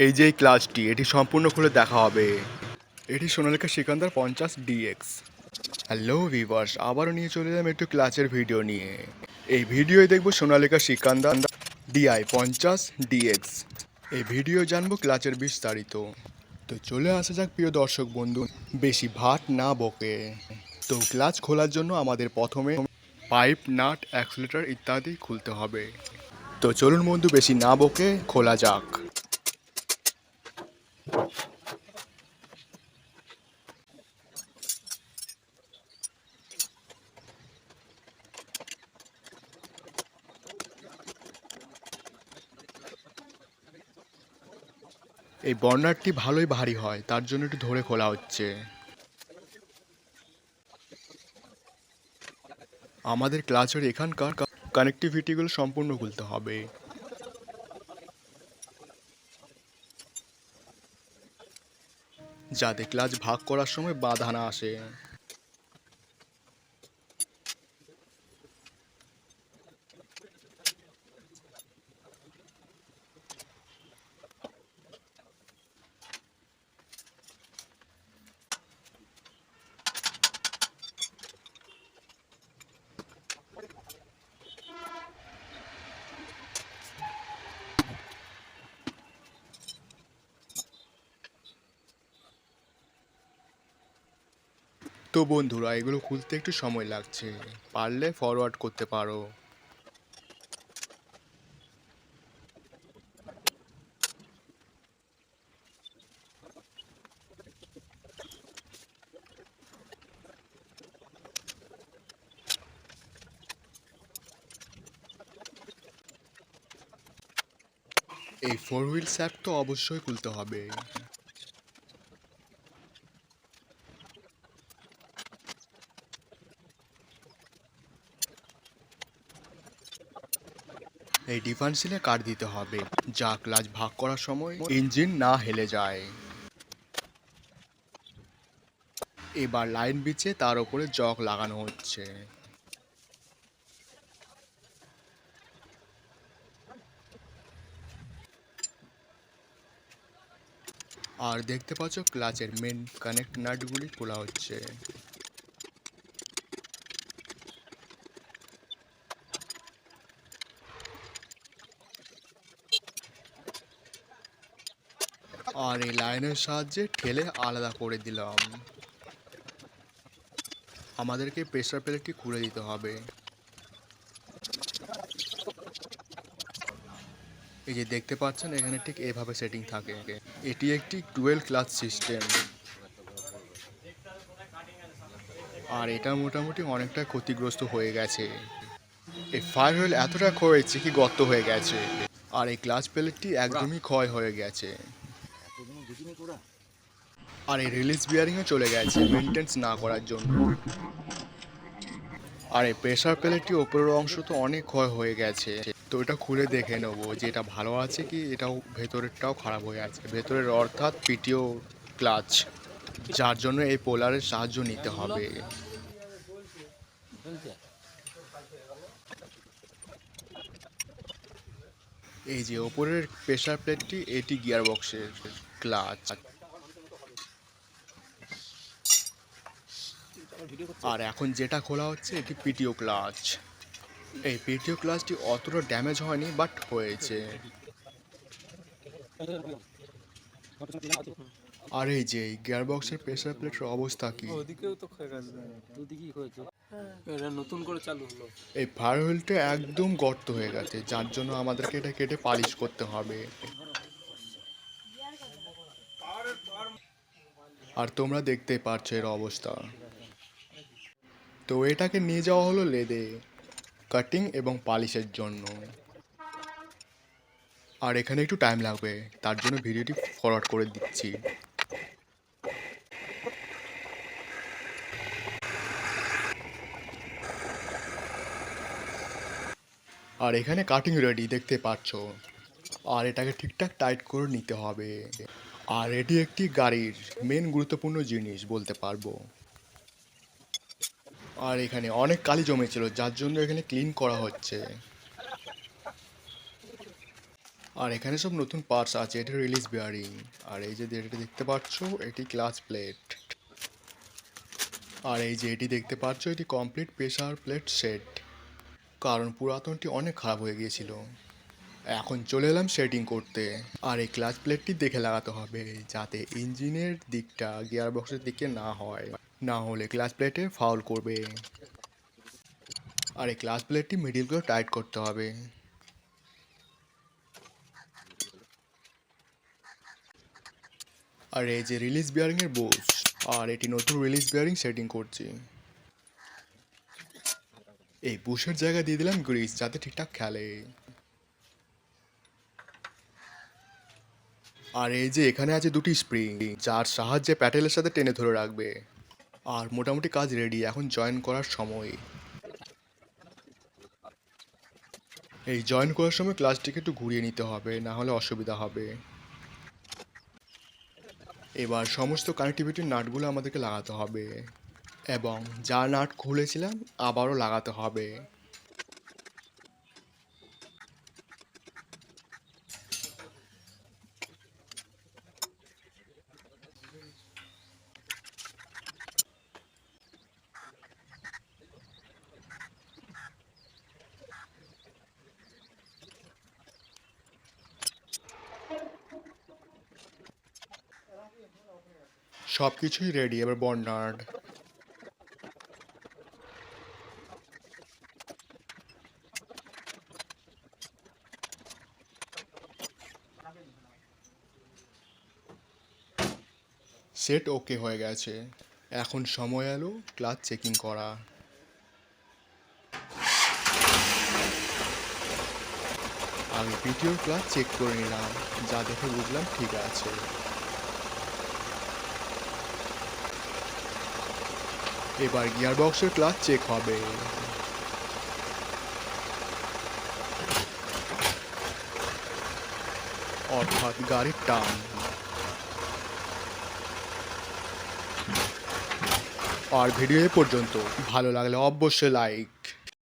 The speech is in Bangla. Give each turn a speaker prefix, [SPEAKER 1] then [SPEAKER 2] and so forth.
[SPEAKER 1] এই যে এই ক্লাচটি, এটি সম্পূর্ণ খুলে দেখা হবে। এটি Sonalika Sikandar 50 DX। Hello viewers, আবারও নিয়ে চলে এলাম একটু ক্লাচের ভিডিও নিয়ে। এই ভিডিওয় দেখব সোনালিকা সিকান্দার DI 50 DX। এই ভিডিও জানবো ক্লাচের বিস্তারিত। তো চলে আসা যাক প্রিয় দর্শক বন্ধু, বেশি ভাট না বকে। তো ক্লাচ খোলার জন্য আমাদের প্রথমে পাইপ, নাট, অ্যাক্সিলারেটর ইত্যাদি খুলতে হবে। তো চলুন বন্ধু, বেশি না বকে খোলা যাক। এই বর্নারটি ভালোই ভারী হয়, তার জন্য একটু ধরে খোলা হচ্ছে। আমাদের ক্লাচের এখানকার কানেক্টিভিটিগুলো সম্পূর্ণ খুলতে হবে, যাতে ক্লাচ ভাগ করার সময় বাধা না আসে। তো বন্ধুরা, এগুলো খুলতে একটু সময় লাগছে, পারলে ফরওয়ার্ড করতে পারো। এই 4 হুইল স্যাপ তো অবশ্যই খুলতে হবে। এই ডিফারেন্সিয়ালে কাট দিতে হবে, যা ক্লাচ ভাগ করার সময় ইঞ্জিন না হেলে যায়। এবার লাইন বিছে তার উপরে জক লাগানো হচ্ছে। আর দেখতে পাচ্ছ ক্লাচের মেন কানেক্ট নাটগুলি খোলা হচ্ছে। আর এই লাইনের সাহায্যে ঠেলে আলাদা করে দিলাম। আমাদেরকে প্রেসার প্লেটটি খুলে দিতে হবে। এই যে দেখতে পাচ্ছেন, এখানে ঠিক এভাবে সেটিং থাকে। এটি একটি ডুয়েল ক্লাচ সিস্টেম, আর এটা মোটামুটি অনেকটা ক্ষতিগ্রস্ত হয়ে গেছে। এই ফায়ার হুইল এতটা ক্ষয়েছে কি গর্ত হয়ে গেছে, আর এই ক্লাচ প্লেটটি একদমই ক্ষয় হয়ে গেছে। আর এই রিলিজ বিয়ারিংও চলে গেছে মেনটেন্স না করার জন্য। আর এই প্রেসার প্লেটটি ওপরের অংশ তো অনেক ক্ষয় হয়ে গেছে। তো এটা খুলে দেখে নেবো যে এটা ভালো আছে কি এটাও ভেতরেরটাও খারাপ হয়ে আছে, ভেতরের অর্থাৎ পিটিও ক্লাচ, যার জন্য এই পোলারের সাহায্য নিতে হবে। এই যে ওপরের প্রেসার প্লেটটি, এটি গিয়ার বক্সের ক্লাচ। আর এখন যেটা খোলা হচ্ছে এটি পিটিও ক্লাচ। এই পিটিও ক্লাচটি অতটা ড্যামেজ হয়নি, বাট হয়েছে। আর এই যে গিয়ার বক্সের প্রেসার প্লেটের অবস্থা কি,
[SPEAKER 2] ওদিকেও তো ক্ষয় গেছে, দুদিকেই হয়েছে। এটা নতুন করে চালু হলো।
[SPEAKER 1] এই ফায়ার হুইলটা একদম গর্ত হয়ে গেছে, যার জন্য আমাদেরকে এটা কেটে পালিশ করতে হবে। আর তোমরা দেখতেই পাচ্ছ এর অবস্থা। তো এটাকে নিয়ে যাওয়া হলো লেদে কাটিং এবং পালিশের জন্য। আর এখানে একটু টাইম লাগবে, তার জন্য ভিডিওটি ফরওয়ার্ড করে দিচ্ছি। আর এখানে কাটিং রেডি দেখতে পাচ্ছ। আর এটাকে ঠিকঠাক টাইট করে নিতে হবে। আর এটি একটি গাড়ির মেন গুরুত্বপূর্ণ জিনিস বলতে পারবো। আর এখানে অনেক কালি জমেছিল, যার জন্য এখানে ক্লিন করা হচ্ছে। আর এখানে সব নতুন পার্টস আছে, এটা রিলিজ বিয়ারিং। আর এই যে যেটা দেখতে পাচ্ছ এটি ক্লাচ প্লেট। আর এই যে এটি দেখতে পাচ্ছ এটি কমপ্লিট প্রেসার প্লেট সেট, কারণ পুরাতনটি অনেক খারাপ হয়ে গিয়েছিল। এখন চলে এলাম সেটিং করতে। আর এই ক্লাচ প্লেটটি দেখে লাগাতে হবে যাতে ইঞ্জিনের দিকটা গিয়ার বক্সের দিকে না হয়, না হলে ক্লাচ প্লেটে ফাউল করবে। আর এই ক্লাচ প্লেটটি মিডিল করে টাইট করতে হবে। আর এই যে রিলিজ বিয়ারিং এর বুশ, আর এটি নতুন রিলিজ বিয়ারিং সেটিং করছি। এই বুশের জায়গায় দিয়ে দিলাম গ্রিস যাতে ঠিকঠাক খেলে। আর এই যে এখানে আছে দুটি স্প্রিং, যার সাহায্যে প্যাডেলের সাথে টেনে ধরে রাখবে। আর মোটামুটি কাজ রেডি, এখন জয়েন করার সময়। এই জয়েন করার সময় ক্লাচটিকে একটু ঘুরিয়ে নিতে হবে, না হলে অসুবিধা হবে। এবার সমস্ত কানেক্টিভিটির নাটগুলো আমাদেরকে লাগাতে হবে, এবং যা নাট খুলেছিলাম আবারও লাগাতে হবে। সব কিছুই রেডি, এবার বন্ডার্ড। সেট ওকে হয়ে গেছে। এখন সময় এলো ক্লাচ চেকিং করা। আমি পিটিওর ক্লাচ চেক করে নিলাম, যা দেখে বুঝলাম ঠিক আছে। এবার গিয়ার বক্সের ক্লাচ চেক হবে। অর্থাৎ গাড়ির টান। আর ভিডিও এ পর্যন্ত, ভালো লাগলে অবশ্যই লাইক।